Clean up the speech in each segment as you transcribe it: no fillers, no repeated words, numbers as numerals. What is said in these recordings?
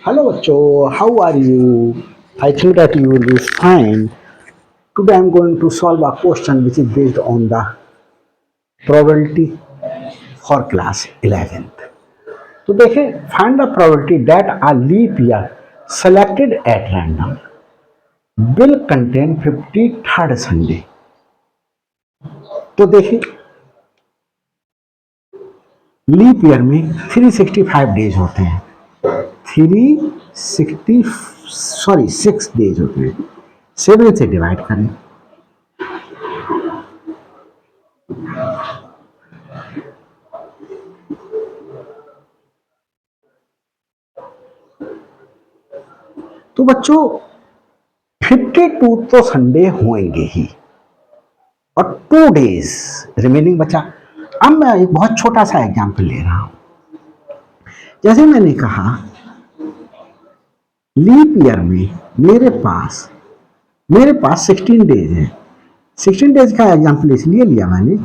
Hello, Bacho. How are you? I think that you will be fine. Today I'm going to solve a question which is based on the probability for class 11th. तो देखें, find the probability that a leap year selected at random will contain 53rd Sunday. तो देखें, leap year में 365 days होते हैं, 360 sorry 6 days होते हैं। 7 से डिवाइड करें तो बच्चों 52 तो संडे होंगे ही और 2 डेज रिमेनिंग बचा। अब मैं एक बहुत छोटा सा एग्जाम्पल ले रहा हूं। जैसे मैंने कहा लीप ईयर में मेरे पास 16 डेज है। 16 डेज का एग्जाम्पल इसलिए लिया मैंने,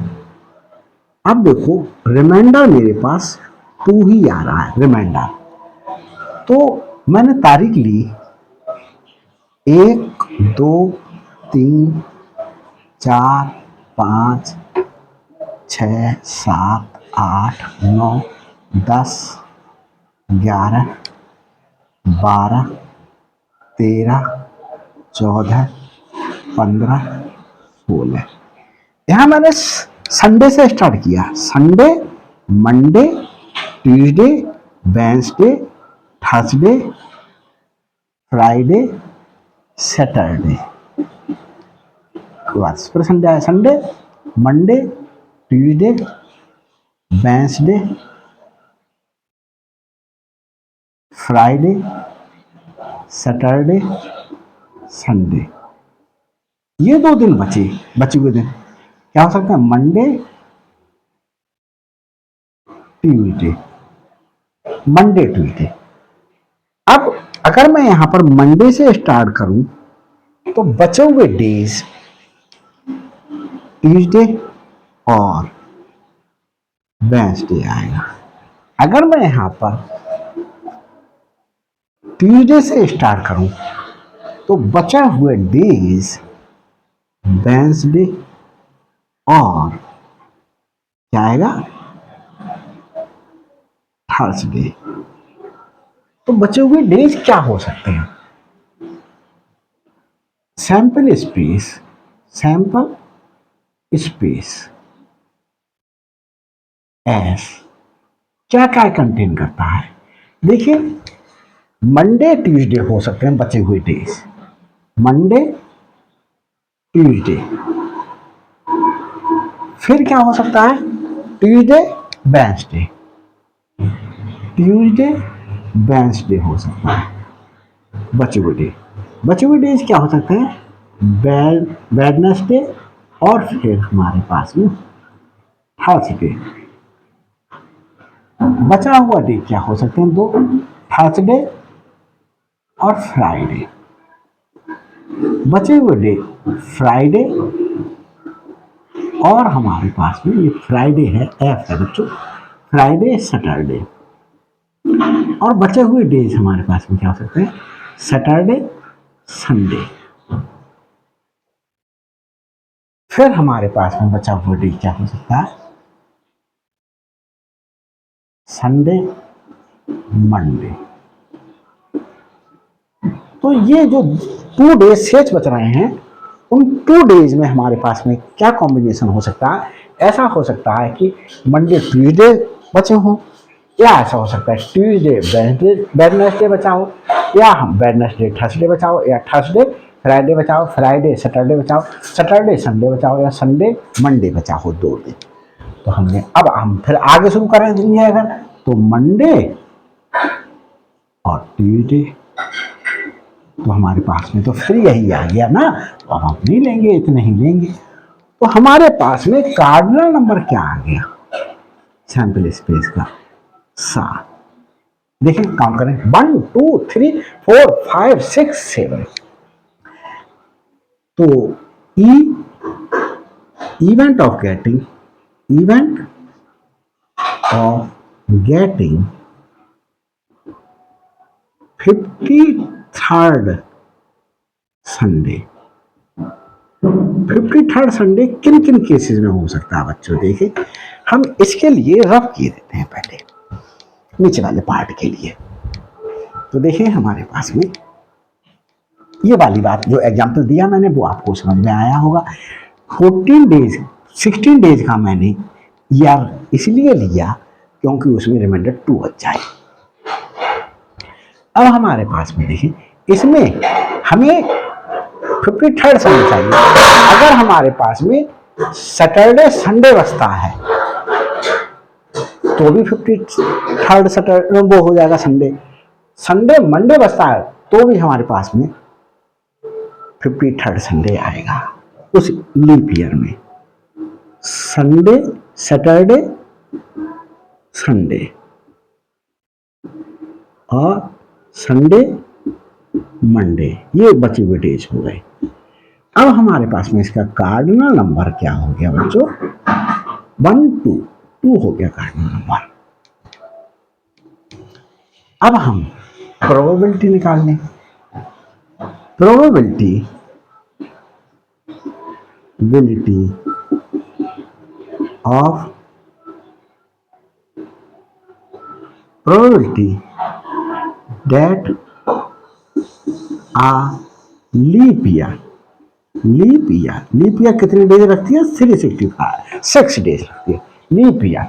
अब देखो रिमाइंडर मेरे पास 2 ही आ रहा है रिमाइंडर। तो मैंने तारीख ली 1, 2, 3, 4, 5, 6, 7, 8, 9, 10, 11, 12, 13, 14, 15, 16। यहां मैंने संडे से स्टार्ट किया। Sunday, Monday, Tuesday, Wednesday, Thursday, Friday, Saturday. फिर संडे आया, Sunday, Monday, Tuesday, Wednesday, Friday, Saturday, Sunday. ये 2 दिन बचे हुए दिन क्या हो सकते हैं? Monday, Tuesday, Monday, Tuesday. अब अगर मैं यहां पर मंडे से स्टार्ट करूं तो बचे हुए डेज ट्यूसडे और वेंसडे आएगा। अगर मैं यहां पर ट्यूसडे से स्टार्ट करूं तो बचे हुए डेज वेंसडे और क्या आएगा? थर्सडे। तो बचे हुए डेज क्या हो सकते हैं? सैंपल स्पेस एस क्या क्या कंटेन करता है? देखिए, मंडे ट्यूसडे हो सकते हैं बचे हुए डेज। मंडे, ट्यूसडे, फिर क्या हो सकता है? ट्यूसडे, वेंसडे, ट्यूसडे, वेंसडे हो सकता है बचे हुए डेज। बचे हुए डेज क्या हो सकते हैं? वेडनेसडे और फिर हमारे पास में थर्सडे। बचा हुआ डे क्या हो सकते हैं? 2, थर्सडे और फ्राइडे। बचे हुए डे फ्राइडे और हमारे पास में ये फ्राइडे है, एफ है बच्चों, फ्राइडे, सैटरडे। और बचे हुए डेज हमारे पास में क्या हो सकते हैं? Saturday, Sunday. फिर हमारे पास में बचा हुआ डे क्या हो सकता है? Sunday, Monday. तो ये जो 2 डेज शेष बच रहे हैं, उन 2 डेज में हमारे पास में क्या कॉम्बिनेशन हो सकता है? ऐसा हो सकता है कि मंडे ट्यूसडे बचे हों, या ऐसा हो सकता है ट्यूसडे वेडनेसडे बचा हो, या हम वेडनेसडे थर्सडे बचाओ, या थर्सडे फ्राइडे बचाओ, फ्राइडे सैटरडे बचाओ, सैटरडे संडे बचाओ, या संडे मंडे बचा हो 2 दिन। तो हमने अब हम फिर आगे शुरू करेंगे। अगर तो मंडे और ट्यूसडे, तो हमारे पास में तो फिर यही आ गया ना। तो अब हम नहीं लेंगे, इतने ही लेंगे। तो हमारे पास में कार्डिनल नंबर क्या आ गया सैंपल स्पेस का? 7। देखिए काउंट करें, 1, 2, 3, 4, 5, 6, 7। तो E event of getting 53rd Sunday. 53rd Sunday किन किन केसेस में हो सकता है बच्चों, देखें हम इसके लिए रफ किए देते हैं पहले नीचे वाले पार्ट के लिए। तो देखें हमारे पास में ये वाली बात जो एग्जाम्पल दिया मैंने वो आपको समझ में आया होगा। 14 डेज 16 डेज का मैंने ईयर इसलिए लिया क्योंकि उसमें रिमाइंडर 2 बच जाए। अब हमारे पास में देखें इसमें हमें 53rd संडे चाहिए। अगर हमारे पास में सैटरडे संडे बचता है तो भी 53rd सैटरडे वो हो जाएगा संडे। संडे मंडे बचता है तो भी हमारे पास में 53rd संडे आएगा उस लीप ईयर में। संडे सैटरडे संडे और संडे मंडे, ये बचे हुए डेज हो गए। अब हमारे पास में इसका कार्डिनल नंबर क्या हो गया बच्चों, 1 2 हो गया कार्डिनल नंबर। अब हम प्रोबेबिलिटी निकाल लें। Probability of that leap year कितने डेज रखती है, 365 6 डेज रखती है। Leap year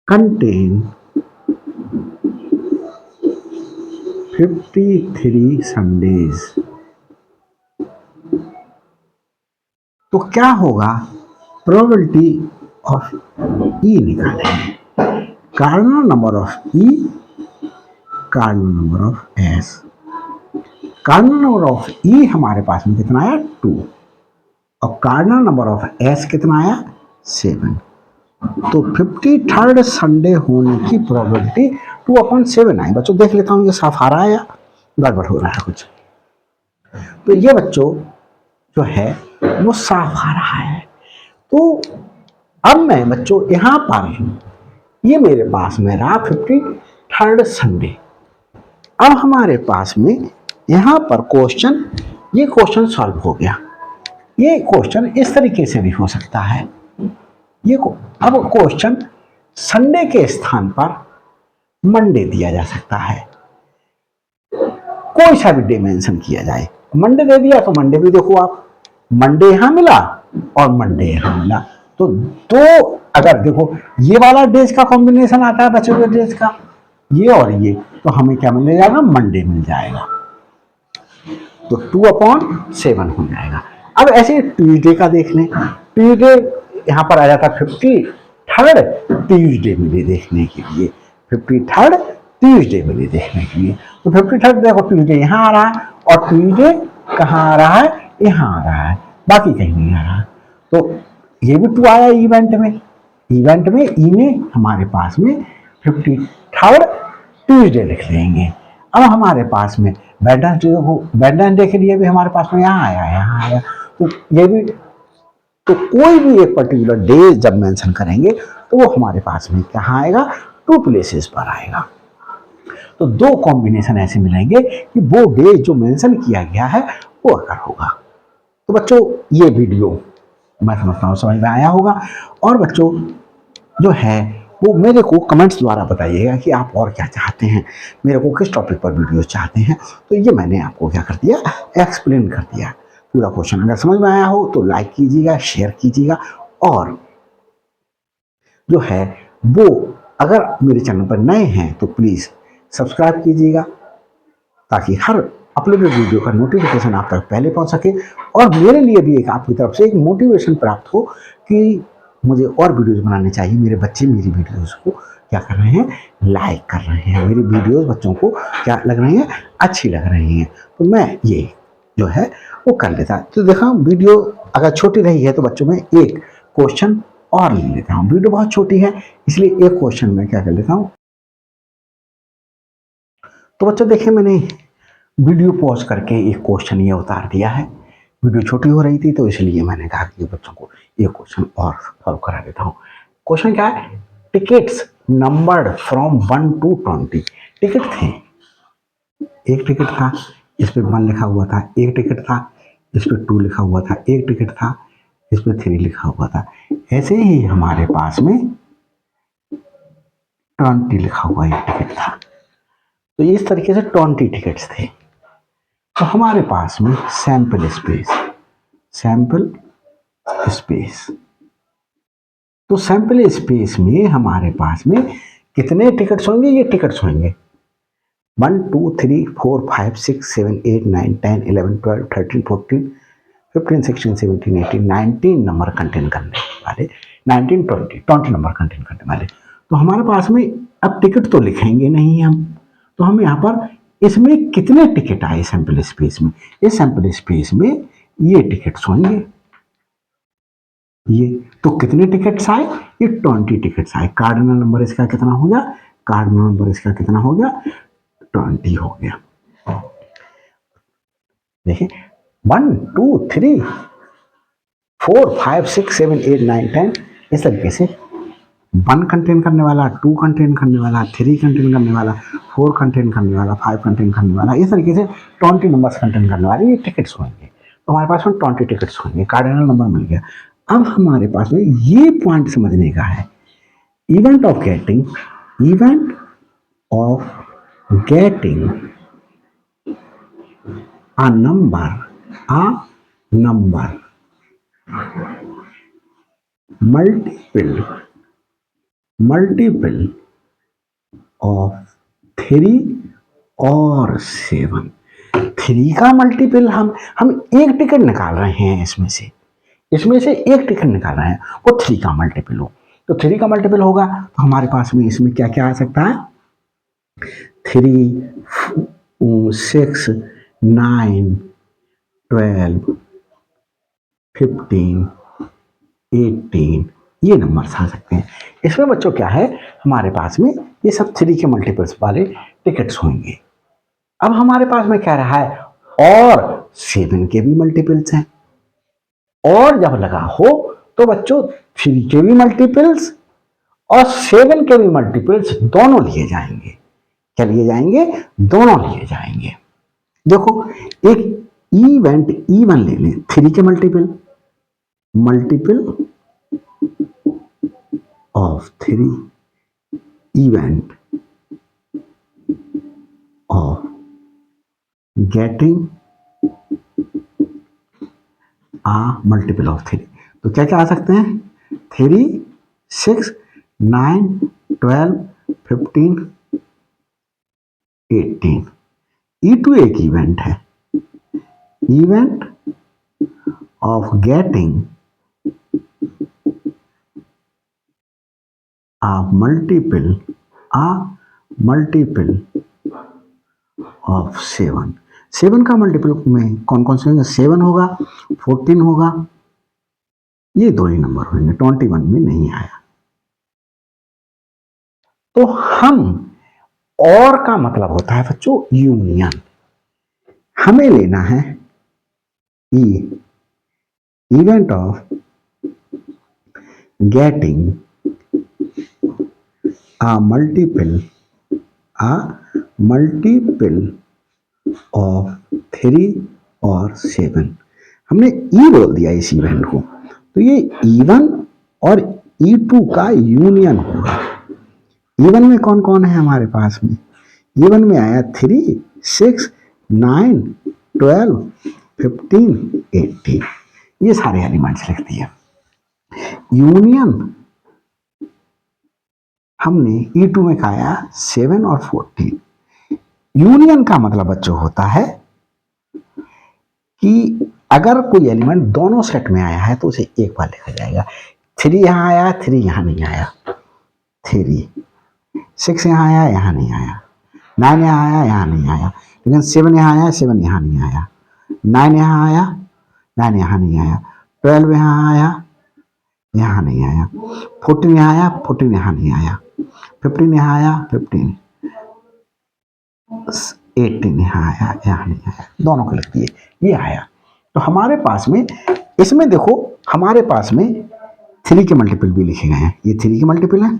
contain 53 Sundays. तो क्या होगा, प्रोबेबिलिटी ऑफ ई निकालेंगे। Cardinal number of E, cardinal number of S. Cardinal number of E हमारे पास में कितना आया 2 और कार्डिनल नंबर ऑफ एस कितना आया 7। तो 53rd संडे होने की प्रोबेबिलिटी 2/7 आई। बच्चों देख लेता हूँ ये साफ आ रहा है या गड़बड़ हो रहा है कुछ। तो ये बच्चों जो है वो साफ आ रहा है। तो अब मैं बच्चों यहां पर ये मेरे पास में रहा 53rd संडे। अब हमारे पास में यहां पर क्वेश्चन, ये क्वेश्चन सॉल्व हो गया। ये क्वेश्चन इस तरीके से भी हो सकता है। ये अब क्वेश्चन संडे के स्थान पर मंडे दिया जा सकता है, कोई सा भी डे मेंशन किया जाए। मंडे दे दिया तो मंडे भी देखो आप, मंडे यहां मिला और मंडे यहां मिला, तो दो अगर देखो ये वाला डेज का कॉम्बिनेशन आता है बचे हुए डेज का, ये और ये, तो हमें क्या मिल जाएगा, मंडे मिल जाएगा। तो 2/7 हो जाएगा। अब ऐसे ट्यूसडे का देख लें। ट्यूसडे यहां पर आ जाता 53rd ट्यूसडे मिले देखने के लिए, 53rd ट्यूसडे मिले देखने के लिए। तो 53rd देखो ट्यूसडे यहां आ रहा है और ट्यूसडे कहां आ रहा है, यहां आ रहा है, बाकी कहीं नहीं आ रहा। तो ये भी 2 आया इवेंट में। इवेंट में ई में हमारे पास में 53rd ट्यूसडे लिख लेंगे। अब हमारे पास में वेडनेसडे के लिए भी हमारे पास में यहाँ आया। तो ये भी, तो कोई भी एक पर्टिकुलर डे जब मेंशन करेंगे तो वो हमारे पास में कहाँ आएगा, 2 प्लेसेस पर आएगा। तो 2 कॉम्बिनेशन ऐसे मिलेंगे कि वो डे जो मेंशन किया गया है वो अगर होगा। तो बच्चों ये वीडियो मैं समझता हूँ समझ में आया होगा। और बच्चों जो है वो मेरे को कमेंट्स द्वारा बताइएगा कि आप और क्या चाहते हैं, मेरे को किस टॉपिक पर वीडियो चाहते हैं। तो ये मैंने आपको क्या कर दिया, एक्सप्लेन कर दिया पूरा क्वेश्चन। अगर समझ में आया हो तो लाइक कीजिएगा, शेयर कीजिएगा, और जो है वो अगर मेरे चैनल पर नए हैं तो प्लीज़ सब्सक्राइब कीजिएगा ताकि हर अपलोडेड वीडियो का नोटिफिकेशन आप तक पहले पहुंच सके। और मेरे लिए भी एक आपकी तरफ से एक मोटिवेशन प्राप्त हो कि मुझे और वीडियोस बनाने चाहिए। मेरे बच्चे मेरी वीडियोस को क्या कर रहे हैं, लाइक कर रहे हैं। मेरी वीडियोस बच्चों को क्या लग रही हैं, अच्छी लग रही हैं। तो मैं ये जो है वो कर लेता। तो देखा वीडियो अगर छोटी रही है तो बच्चों में एक क्वेश्चन और ले लेता हूँ। वीडियो बहुत छोटी है इसलिए एक क्वेश्चन में क्या कर लेता हूँ। तो बच्चों देखिए मैंने वीडियो पॉज करके एक क्वेश्चन ये उतार दिया है। वीडियो छोटी हो रही थी तो इसलिए मैंने कहा कि बच्चों को एक क्वेश्चन और सॉल्व करा देता हूँ। क्वेश्चन क्या है, tickets numbered from 1 to 20, ticket थे, एक टिकट था, इस पे 1 लिखा हुआ था, एक टिकट था, इस पे 2 लिखा हुआ था, एक टिकट था, इस पे 3 लिखा हुआ था। ऐसे ही हमारे पास में 20 लिखा हुआ एक टिकट था। तो इस तरीके से 20 टिकट्स थे। तो हमारे पास में सैंपल स्पेस, तो सैंपल स्पेस में हमारे पास में कितने टिकट्स होंगे? ये टिकट्स होंगे 1 2 3 4 5 6 7 8 9 10 11 12 13 14 15 16 17 18 19 नंबर कंटेन करने वाले, 19 20 नंबर कंटेन करने वाले। तो हमारे पास में अब टिकट तो लिखेंगे नहीं हम, तो हम यहाँ पर इसमें कितने टिकट आए सैंपल स्पेस में? इस सैंपल स्पेस में ये टिकट्स होंगे, ये तो कितने टिकट्स आए? ये 20 टिकट्स आए। कार्डिनल नंबर इसका कितना हो गया? कार्डिनल नंबर इसका कितना हो गया? 20 हो गया। देखिए 1 2 3 4 5 6 7 8 9 10 इस तरीके से 1 कंटेन करने वाला, 2 कंटेन करने वाला, 3 कंटेन करने वाला, 4 कंटेन करने वाला, 5 कंटेन करने वाला, इस तरीके से 20 नंबर्स कंटेन करने वाले ये टिकट्स होंगे। तो हमारे पास में 20 टिकट्स होंगे, कार्डिनल नंबर मिल गया। अब हमारे पास में ये पॉइंट समझने का है, event of getting a number multiple of 3 और 7। 3 का मल्टीपल हम एक टिकट निकाल रहे हैं, इसमें से एक टिकट निकाल रहे हैं, वो 3 का मल्टीपल हो। तो 3 का मल्टीपल होगा तो हमारे पास में इसमें क्या क्या आ सकता है? 3 6 9 12 15 18 ये नंबर्स आ सकते हैं। इसमें बच्चों क्या है, हमारे पास में ये सब 3 के मल्टीपल्स वाले टिकट्स होंगे। अब हमारे पास में क्या रहा है, और 7 के भी मल्टीपल्स हैं, और जब लगा हो तो बच्चों 3 के भी मल्टीपल्स और 7 के भी मल्टीपल्स दोनों लिए जाएंगे। क्या लिए जाएंगे? दोनों लिए जाएंगे। देखो एक इवेंट E1 ले लें, 3 के multiple of 3 event of getting multiple of 3। तो क्या क्या आ सकते हैं? 3 6 9 12 15 18। E2 एक इवेंट है, event of getting multiple of 7। 7 का मल्टीपल में कौन कौन से होंगे? 7 होगा, 14 होगा, ये 2 ही नंबर होंगे, 21 में नहीं आया। तो हम और का मतलब होता है बच्चों यूनियन। हमें लेना है event of getting a multiple of 3 और 7। हमने E बोल दिया इस इवेंट को, तो ये E1 और E2 का यूनियन होगा। E1 में कौन कौन है हमारे पास में? E1 में आया 3 6 9 12 15 18, ये सारे एलिमेंट्स लिख दिए। यूनियन हमने E2 में खाया 7 और 14। यूनियन का मतलब बच्चों होता है कि अगर कोई एलिमेंट दोनों सेट में आया है तो उसे एक बार लिखा जाएगा। 3 यहां आया, 3 यहां नहीं आया, 3 6 यहां आया, यहां नहीं आया, 9 यहां आया, यहां नहीं आया, लेकिन 7 यहां आया, 7 यहां नहीं आया, 9 यहां आया, 9 यहां नहीं आया, 12 यहां आया, यहां नहीं आया, 14 यहां आया, 14 यहां नहीं आया, 15 यहाँ आया, 15 18 यहाँ आया, यहाँ नहीं आया, दोनों को लिख दिए, ये आया। तो हमारे पास में इसमें देखो हमारे पास में 3 के मल्टीपल भी लिखे गए हैं, ये 3 के मल्टीपल है,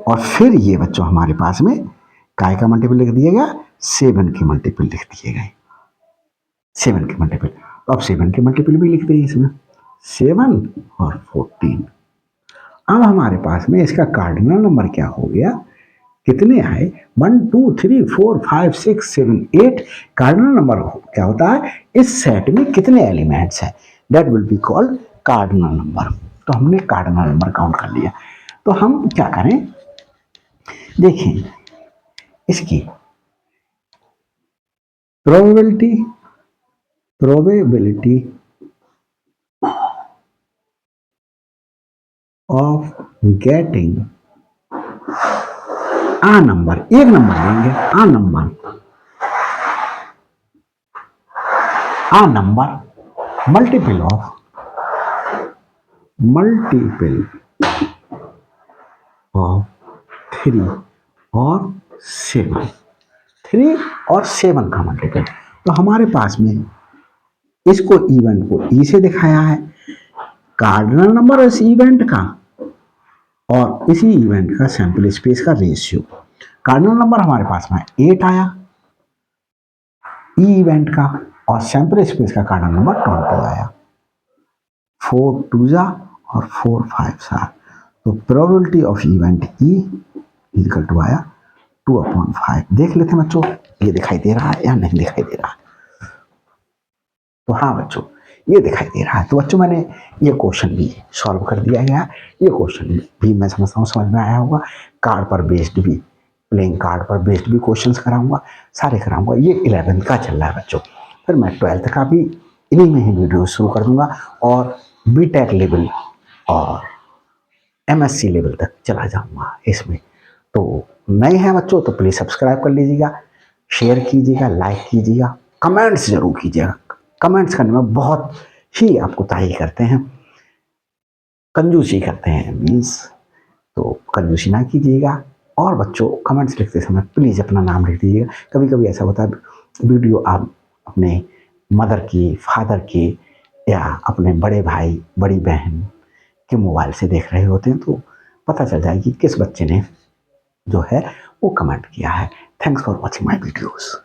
और फिर ये बच्चों हमारे पास में काय का मल्टीपल लिख दिया गया, 7 के मल्टीपल लिख दिए गए, 7 के मल्टीपल। अब 7 के मल्टीपल भी लिख दिए इसमें, 7 और 14। अब हमारे पास में इसका कार्डिनल नंबर क्या हो गया, कितने आए, 1 2 3 4 5 6 7 8। कार्डिनल नंबर क्या होता है, इस सेट में कितने एलिमेंट्स हैं, that will be called cardinal number. तो हमने कार्डिनल नंबर काउंट कर लिया। तो हम क्या करें, देखें इसकी probability of getting a number, एक नंबर लेंगे, आ नंबर मल्टीपल ऑफ 3 और 7, 3 और 7 का मल्टीपल। तो हमारे पास में इसको इवेंट को ई से दिखाया है, कार्डिनल नंबर इस इवेंट का और इसी इवेंट का सैंपल स्पेस का रेशियो। कार्डिनल नंबर हमारे पास में 8 आया ई इवेंट का, और सैंपल स्पेस का कार्डिनल नंबर 20 आया, 4 2 जा और 4 5 7। तो probability of event E equal to आया 2/5। देख लेते हैं बच्चों, ये दिखाई दे रहा है या नहीं दिखाई दे रहा है। तो हाँ बच्चों, ये दिखाई दे रहा है। तो बच्चों मैंने ये क्वेश्चन भी सॉल्व कर दिया गया, ये क्वेश्चन भी मैं समझता हूँ समझ में आया होगा। कार्ड पर बेस्ड भी, प्लेइंग कार्ड पर बेस्ड भी क्वेश्चंस कराऊंगा, सारे कराऊंगा। ये 11th का चल रहा है बच्चों, फिर मैं 12th का भी इन्हीं में ही वीडियो शुरू कर दूंगा, और बीटेक लेवल और MSc लेवल तक चला जाऊंगा इसमें। तो नए हैं बच्चों तो प्लीज़ सब्सक्राइब कर लीजिएगा, शेयर कीजिएगा, लाइक कीजिएगा, कमेंट्स जरूर कीजिएगा। कमेंट्स करने में बहुत ही आपको तारीफ करते हैं, कंजूसी करते हैं मीन्स, तो कंजूसी ना कीजिएगा। और बच्चों कमेंट्स लिखते समय प्लीज़ अपना नाम लिख दीजिएगा। कभी कभी ऐसा होता है वीडियो आप अपने मदर की, फादर की, या अपने बड़े भाई बड़ी बहन के मोबाइल से देख रहे होते हैं, तो पता चल जाएगी किस बच्चे ने जो है वो कमेंट किया है। Thanks for watching my videos.